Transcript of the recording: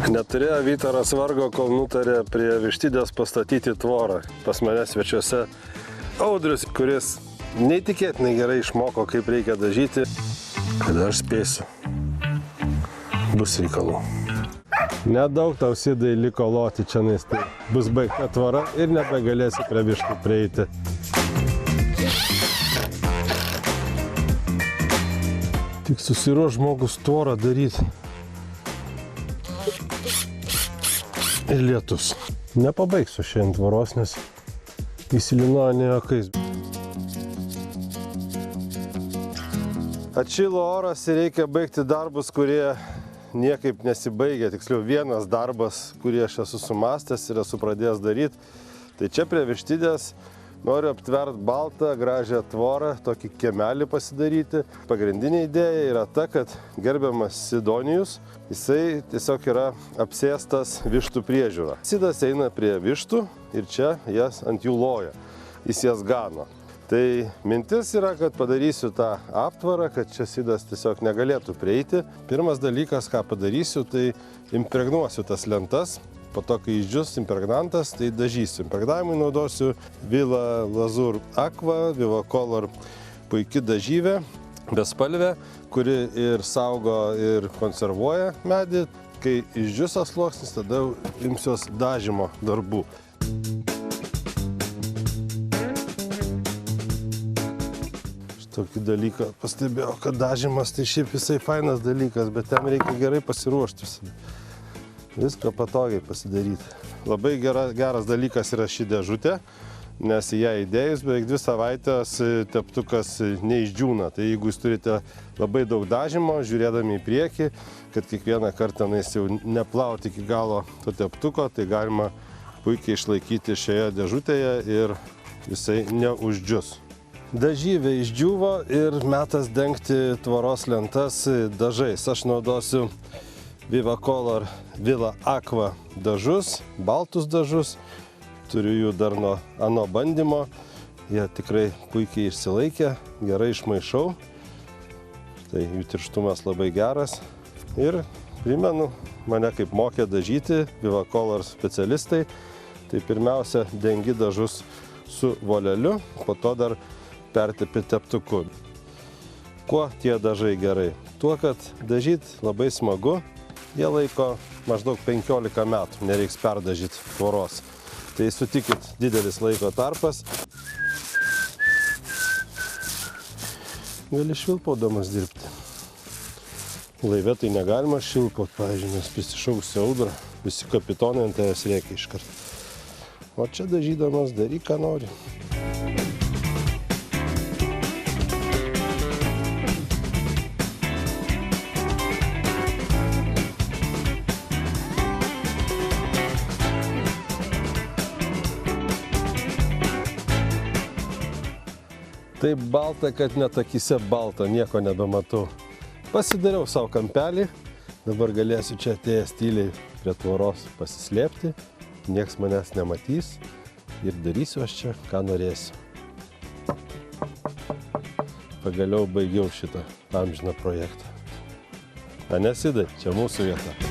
Neturėjo Vytaras vargo, kol nutarė prie vištidės pastatyti tvorą. Pas mane svečiuose Audrius, kuris neįtikėtinai gerai išmoko, kaip reikia dažyti. Kada aš spėsiu, bus reikalų. Nedaug tau Sidai liko loti čia, nes tai bus baigta tvora ir nebegalėsi prie vištų prieiti. Tik susiruoš žmogus tvorą daryti. Ir lietus. Nepabaigsiu šiandien tvoros, nes įsilinoja ne juokais. Atšilo oras ir reikia baigti darbus, kurie niekaip nesibaigia. Tiksliau, vienas darbas, kurį aš esu sumastęs ir esu pradėjęs daryti. Tai čia prie vištidės noriu aptvert baltą, gražią tvorą, tokį kiemelį pasidaryti. Pagrindinė idėja yra ta, kad gerbiamas Sidonijus, jisai tiesiog yra apsėstas vištų priežiūra. Sidas eina prie vištų ir čia jas ant jų loja. Jis jas gano. Tai mintis yra, kad padarysiu tą aptvarą, kad čia Sidas tiesiog negalėtų prieiti. Pirmas dalykas, ką padarysiu, tai impregnuosiu tas lentas. Po to, kai išdžius impregnantas, tai dažysiu. Impregnavimui naudosiu Vila Lazur Aqua, Vivacolor puiki dažyvė, bespalvė, kuri ir saugo ir konservuoja medį. Kai išdžius tas sluoksnis, tada imsiuos dažymo darbų. Tokį dalyką pastebėjau, kad dažymas tai šiaip visai fainas dalykas, bet tam reikia gerai pasiruošti. Viską patogiai pasidaryti. Labai geras dalykas yra ši dėžutė, nes į ją įdėjus beveik 2 savaitės teptukas neišdžiūna. Tai jeigu jūs turite labai daug dažymo, žiūrėdami į priekį, kad kiekvieną kartą jau neplauti iki galo to teptuko, tai galima puikiai išlaikyti šioje dėžutėje ir jisai neuždžius. Dažyvė išdžiūvo ir metas dengti tvoros lentas dažais. Aš naudosiu Vivacolor Vila Aqua dažus, baltus dažus. Turiu jų dar nuo ano bandymo. Jie tikrai puikiai išsilaikė, gerai išmaišau. Tai jų tirštumas labai geras. Ir primenu, mane kaip mokė dažyti Vivacolor specialistai. Tai pirmiausia, dengi dažus su voleliu, po to dar pertepi teptuku. Kuo tie dažai gerai? Tuo, kad dažyti labai smagu. Jie laiko maždaug 15 metų, nereiks perdažyti tvoros. Tai sutikit, didelis laiko tarpas. Gali švilpaudamas dirbti. Laive tai negalima švilpaut, pavyzdžiui, nes prisišauksi audrą. Visi kapitonai ant tavęs rėkia iškart. O čia dažydamas daryk, ką nori. Taip balta, kad net akyse balta, nieko nebematau. Pasidariau savo kampelį, dabar galėsiu čia atėjęs tyliai prie tvoros pasislėpti, nieks manęs nematys ir darysiu aš čia, ką norėsiu. Pagaliau baigiau šitą amžiną projektą. Ane, Sidai, čia mūsų vieta.